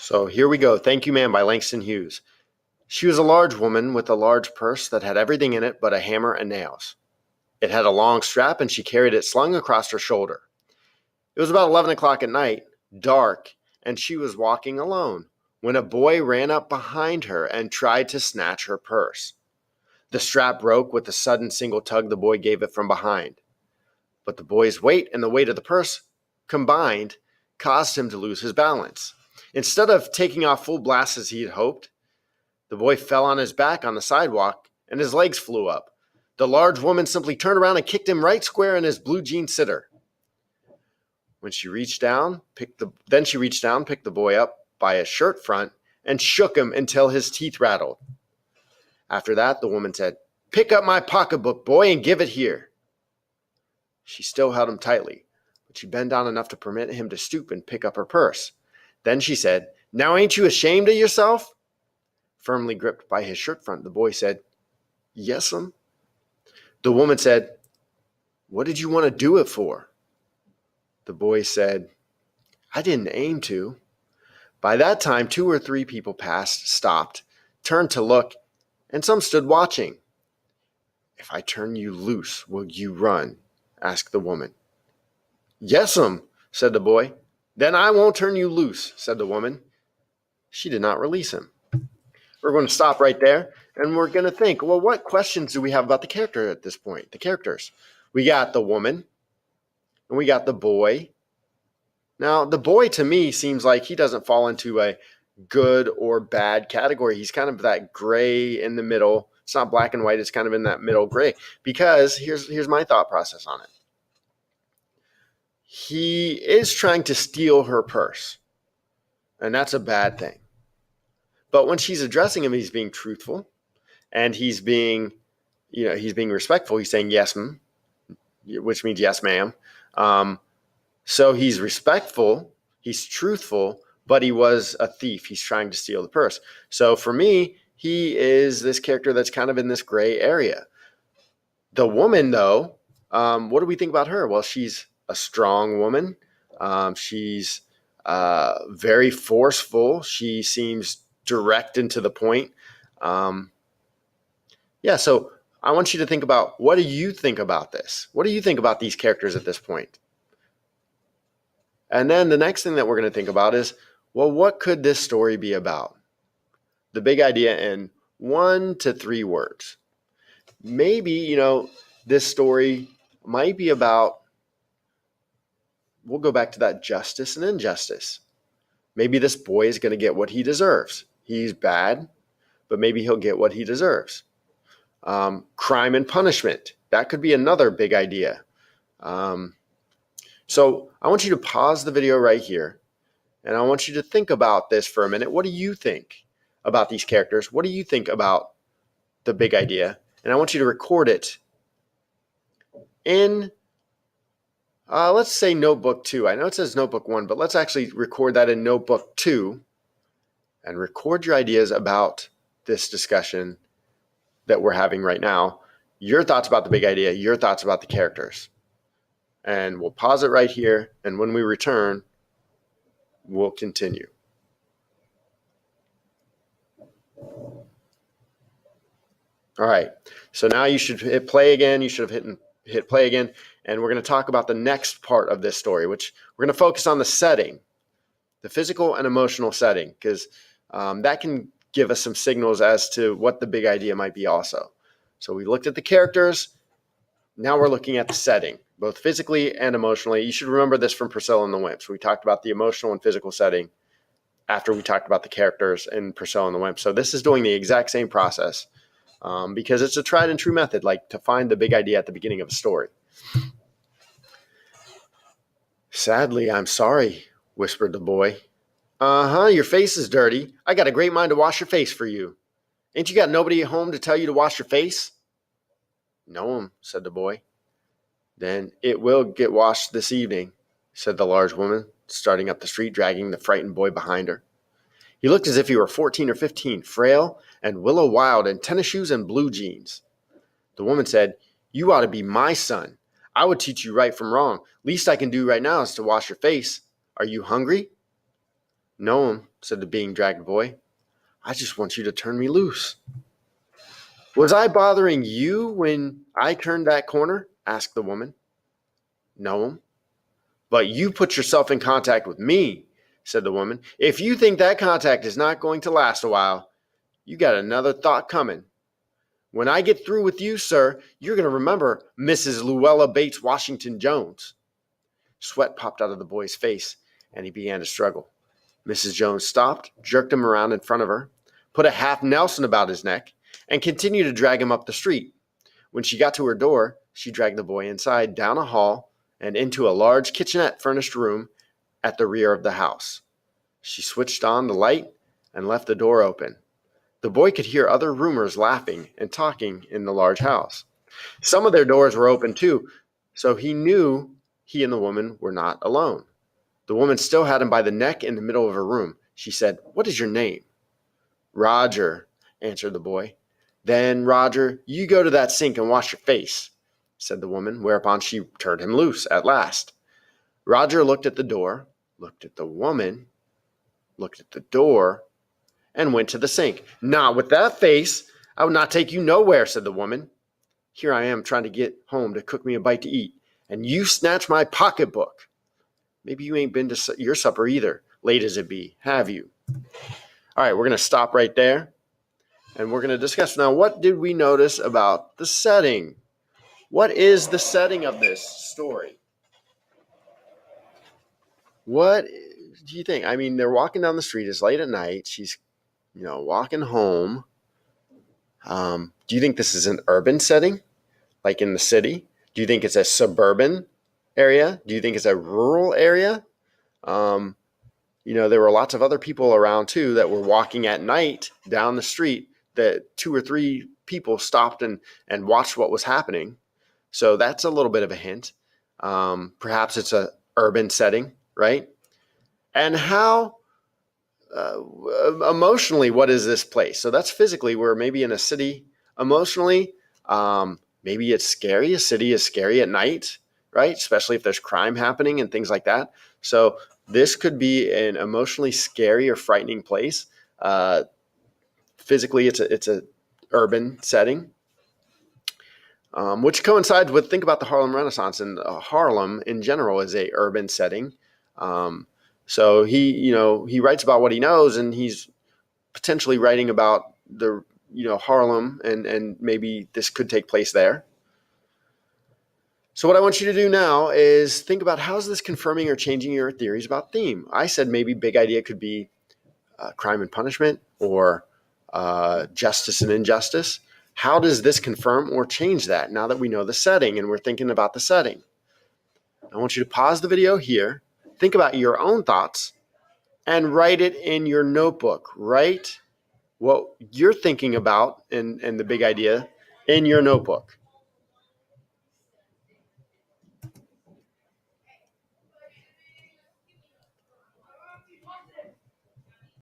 So here we go. Thank You Man by Langston Hughes. She was a large woman with a large purse that had everything in it but a hammer and nails. It had a long strap and she carried it slung across her shoulder. It was about 11 o'clock at night, dark, and she was walking alone when a boy ran up behind her and tried to snatch her purse. The strap broke with the sudden single tug the boy gave it from behind. But the boy's weight and the weight of the purse combined caused him to lose his balance. Instead of taking off full blast as he had hoped, the boy fell on his back on the sidewalk and his legs flew up. The large woman simply turned around and kicked him right square in his blue jean sitter. When she reached down, picked the boy up by his shirt front and shook him until his teeth rattled. After that, the woman said, "Pick up my pocketbook, boy, and give it here." She still held him tightly, but she bent down enough to permit him to stoop and pick up her purse. Then she said, "Now ain't you ashamed of yourself?" Firmly gripped by his shirt front, the boy said, "Yes'm." The woman said, "What did you want to do it for?" The boy said, "I didn't aim to." By that time, 2 or 3 people passed, stopped, turned to look, and some stood watching. "If I turn you loose, will you run?" asked the woman. "Yes'm," said the boy. "Then I won't turn you loose," said the woman. She did not release him. We're going to stop right there, and we're going to think, well, what questions do we have about the character at this point? The characters. We got the woman, and we got the boy. Now, the boy to me seems like he doesn't fall into a good or bad category. He's kind of that gray in the middle. It's not black and white. It's kind of in that middle gray. Because here's my thought process on it. He is trying to steal her purse, and that's a bad thing. But when she's addressing him, he's being truthful, and he's being respectful. He's saying yes, ma'am, which means yes, ma'am. So he's respectful, he's truthful, but he was a thief. He's trying to steal the purse. So for me, he is this character that's kind of in this gray area. The woman, though, what do we think about her? Well, she's a strong woman. She's very forceful. She seems direct and to the point. So I want you to think about, what do you think about this? What do you think about these characters at this point? And then the next thing that we're going to think about is, well, what could this story be about? The big idea in 1 to 3 words. Maybe, this story might be about, we'll go back to that justice and injustice. Maybe this boy is going to get what he deserves. He's bad, but maybe he'll get what he deserves. Crime and punishment. That could be another big idea. So I want you to pause the video right here, and I want you to think about this for a minute. What do you think about these characters? What do you think about the big idea? And I want you to record it in, let's say Notebook 2. I know it says Notebook 1, but let's actually record that in Notebook 2 and record your ideas about this discussion that we're having right now. Your thoughts about the big idea, your thoughts about the characters. And we'll pause it right here, and when we return, we'll continue. All right, so now you should hit play again. You should have hit play again, and we're going to talk about the next part of this story, which we're going to focus on the setting, the physical and emotional setting, because that can give us some signals as to what the big idea might be also. So we looked at the characters. Now we're looking at the setting, both physically and emotionally. You should remember this from Priscilla and the Wimps. We talked about the emotional and physical setting after we talked about the characters in Priscilla and the Wimps. So this is doing the exact same process because it's a tried and true method, like to find the big idea at the beginning of a story. "Sadly, I'm sorry," whispered the boy. "Uh-huh, your face is dirty. I got a great mind to wash your face for you. Ain't you got nobody at home to tell you to wash your face?" "No'm," said the boy. "Then it will get washed this evening," said the large woman, starting up the street, dragging the frightened boy behind her. He looked as if he were 14 or 15, frail and willow wild in tennis shoes and blue jeans. The woman said, "You ought to be my son. I would teach you right from wrong. Least I can do right now is to wash your face. Are you hungry?" "No, said the being dragged boy. "I just want you to turn me loose." "Was I bothering you when I turned that corner?" asked the woman. "No, but you put yourself in contact with me," said the woman. "If you think that contact is not going to last a while, you got another thought coming. When I get through with you, sir, you're going to remember Mrs. Luella Bates Washington Jones." Sweat popped out of the boy's face, and he began to struggle. Mrs. Jones stopped, jerked him around in front of her, put a half Nelson about his neck, and continued to drag him up the street. When she got to her door, she dragged the boy inside, down a hall, and into a large kitchenette furnished room at the rear of the house. She switched on the light and left the door open. The boy could hear other roomers laughing and talking in the large house. Some of their doors were open too, so he knew he and the woman were not alone. The woman still had him by the neck in the middle of her room. She said, "What is your name?" "Roger," answered the boy. "Then, Roger, you go to that sink and wash your face," said the woman, whereupon she turned him loose at last. Roger looked at the door, looked at the woman, looked at the door, and went to the sink. "Not with that face. I would not take you nowhere," said the woman. "Here I am trying to get home to cook me a bite to eat, and you snatch my pocketbook. Maybe you ain't been to your supper either, late as it be, have you?" All right, we're going to stop right there, and we're going to discuss now, what did we notice about the setting? What is the setting of this story? What do you think? I mean, they're walking down the street. It's late at night. She's, walking home. Do you think this is an urban setting, like in the city? Do you think it's a suburban area? Do you think it's a rural area? There were lots of other people around too that were walking at night down the street, that 2 or 3 people stopped and watched what was happening. So that's a little bit of a hint. Perhaps it's an urban setting, right? And how emotionally, what is this place? So that's physically, we're maybe in a city. Emotionally, maybe it's scary. A city is scary at night, right? Especially if there's crime happening and things like that. So this could be an emotionally scary or frightening place. Physically, it's a urban setting, which coincides with, think about the Harlem Renaissance, and Harlem in general is a urban setting. So he writes about what he knows, and he's potentially writing about the Harlem, and maybe this could take place there. So what I want you to do now is think about, how is this confirming or changing your theories about theme? I said maybe big idea could be crime and punishment, or justice and injustice. How does this confirm or change that now that we know the setting and we're thinking about the setting? I want you to pause the video here, think about your own thoughts, and write it in your notebook. Write what you're thinking about and the big idea in your notebook.